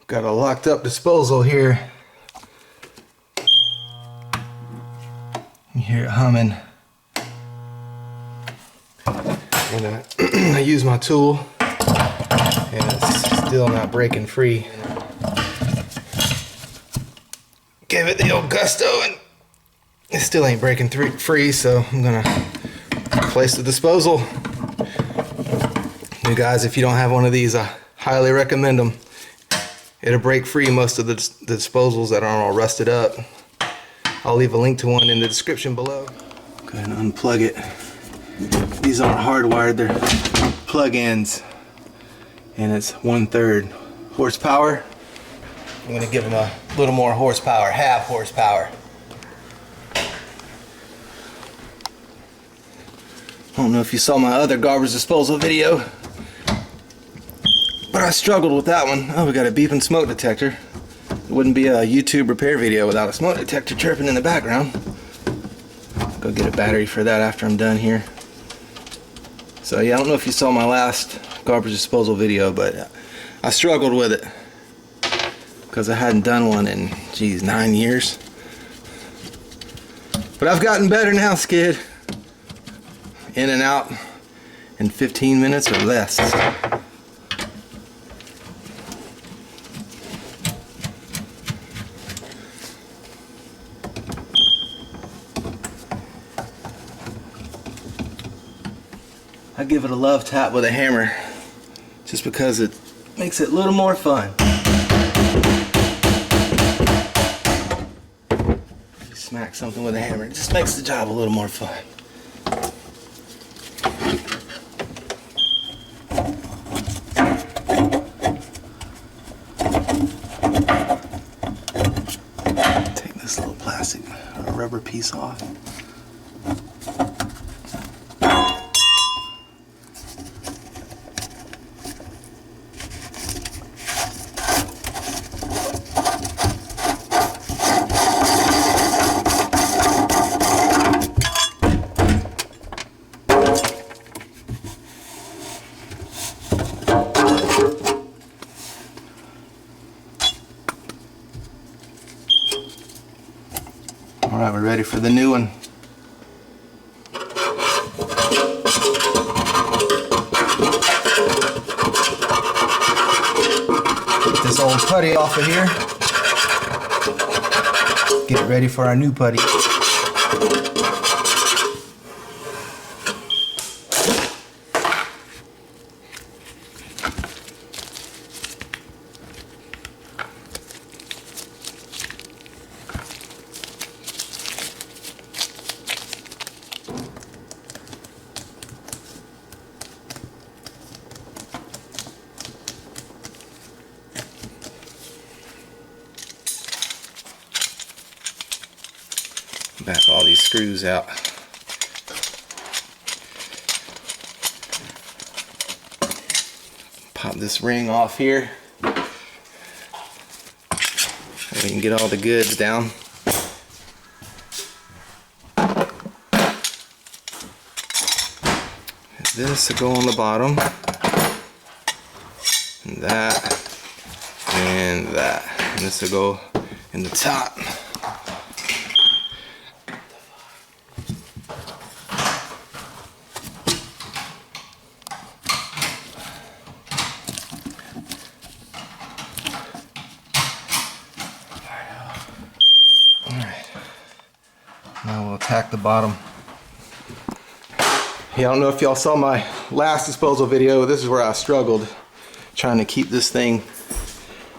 Got a locked up disposal here. You hear it humming. And I use my tool and it's still not breaking free. Give it the old gusto and it still ain't breaking free, so I'm gonna replace the disposal. You guys, if you don't have one of these, I highly recommend them. It'll break free most of the disposals that aren't all rusted up. I'll leave a link to one in the description below. Go ahead and unplug it. These aren't hardwired, they're plug-ins. And it's 1/3 horsepower. I'm gonna give them a little more horsepower, half horsepower. I don't know if you saw my other garbage disposal video, but I struggled with that one. Oh, we got a beeping smoke detector. It wouldn't be a YouTube repair video without a smoke detector chirping in the background. Go get a battery for that after I'm done here. So yeah, I don't know if you saw my last garbage disposal video, but I struggled with it because I hadn't done one in, geez, 9 years. But I've gotten better now, Skid. In and out in 15 minutes or less. I give it a love tap with a hammer just because it makes it a little more fun. You smack something with a hammer, it just makes the job a little more fun. Take this little plastic or rubber piece off. Alright, we're ready for the new one. Get this old putty off of here. Get ready for our new putty. Back all these screws out. Pop this ring off here. So we can get all the goods down. This will go on the bottom. And that. And that. And this will go in the top. Now we'll attack the bottom. Yeah, I don't know if y'all saw my last disposal video. This is where I struggled trying to keep this thing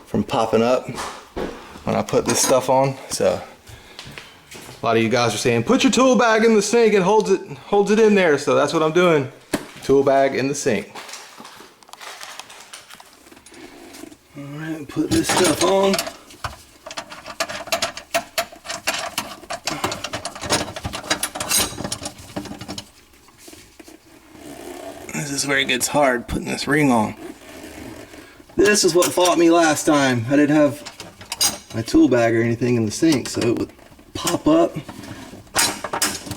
from popping up when I put this stuff on. So a lot of you guys are saying, put your tool bag in the sink, it holds it in there. So that's what I'm doing. Tool bag in the sink. Alright, put this stuff on. This is where it gets hard, putting this ring on. This is what fought me last time. I didn't have my tool bag or anything in the sink, so it would pop up.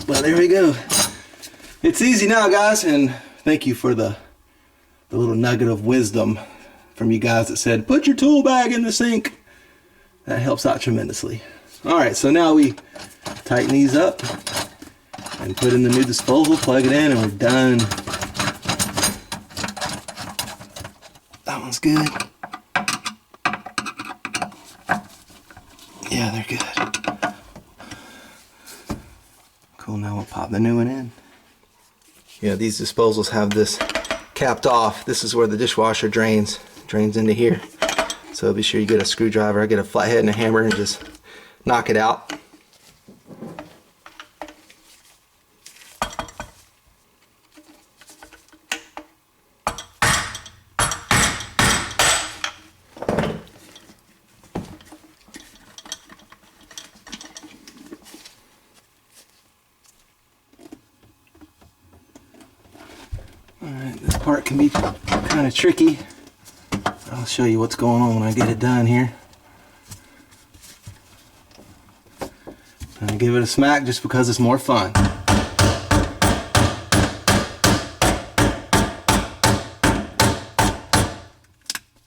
But there we go. It's easy now, guys, and thank you for the little nugget of wisdom from you guys that said, put your tool bag in the sink. That helps out tremendously. All right, so now we tighten these up and put in the new disposal, plug it in, and we're done. That one's good. Yeah, they're good. Cool, now we'll pop the new one in. Yeah, these disposals have this capped off. This is where the dishwasher drains into here. So be sure you get a screwdriver, get a flathead and a hammer and just knock it out. Alright, this part can be kind of tricky. I'll show you what's going on when I get it done here. And give it a smack just because it's more fun.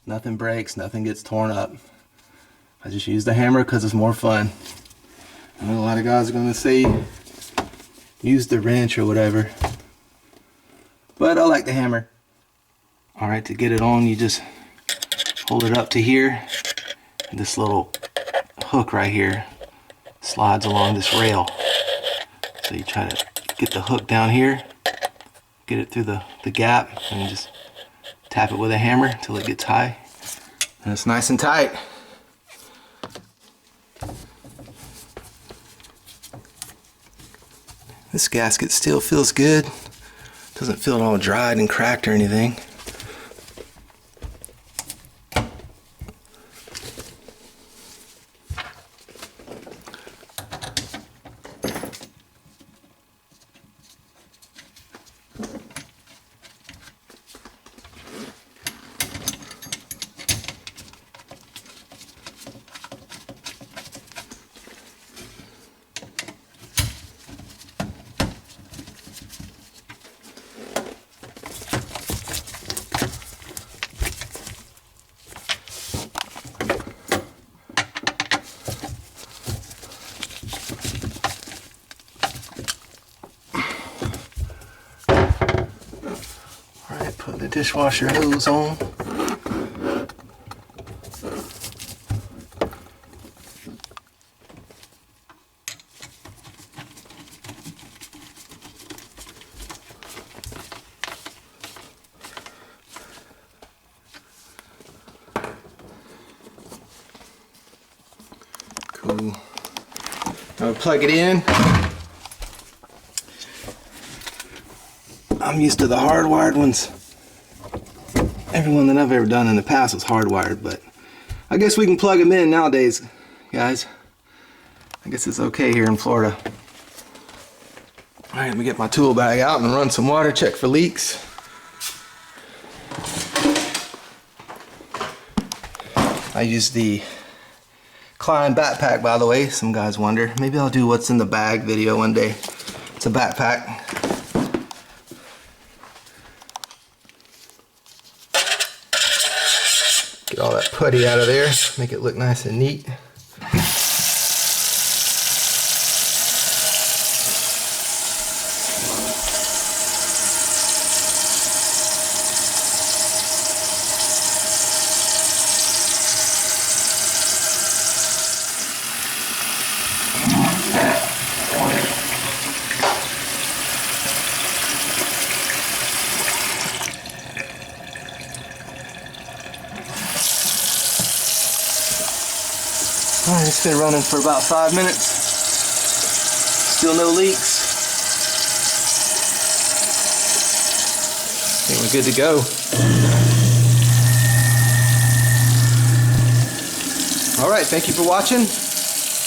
Nothing breaks, nothing gets torn up. I just use the hammer because it's more fun. I know a lot of guys are going to say use the wrench or whatever, but I like the hammer. Alright, to get it on, you just hold it up to here, and this little hook right here slides along this rail. So you try to get the hook down here, get it through the gap, and just tap it with a hammer until it gets high. And it's nice and tight. This gasket still feels good. Doesn't feel all dried and cracked or anything. Put the dishwasher hose on. Cool. Now plug it in. I'm used to the hardwired ones. Every one that I've ever done in the past was hardwired, but I guess we can plug them in nowadays, guys. I guess it's okay here in Florida. Alright, let me get my tool bag out and run some water, check for leaks. I use the Klein backpack, by the way. Some guys wonder. Maybe I'll do what's in the bag video one day. It's a backpack. Get all that putty out of there, make it look nice and neat. Alright, it's been running for about 5 minutes. Still no leaks. I think we're good to go. Alright, thank you for watching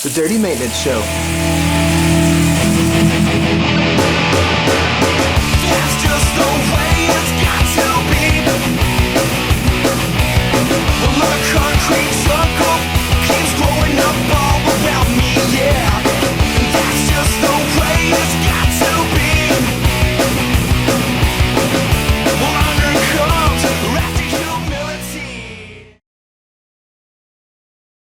The Dirty Maintenance Show.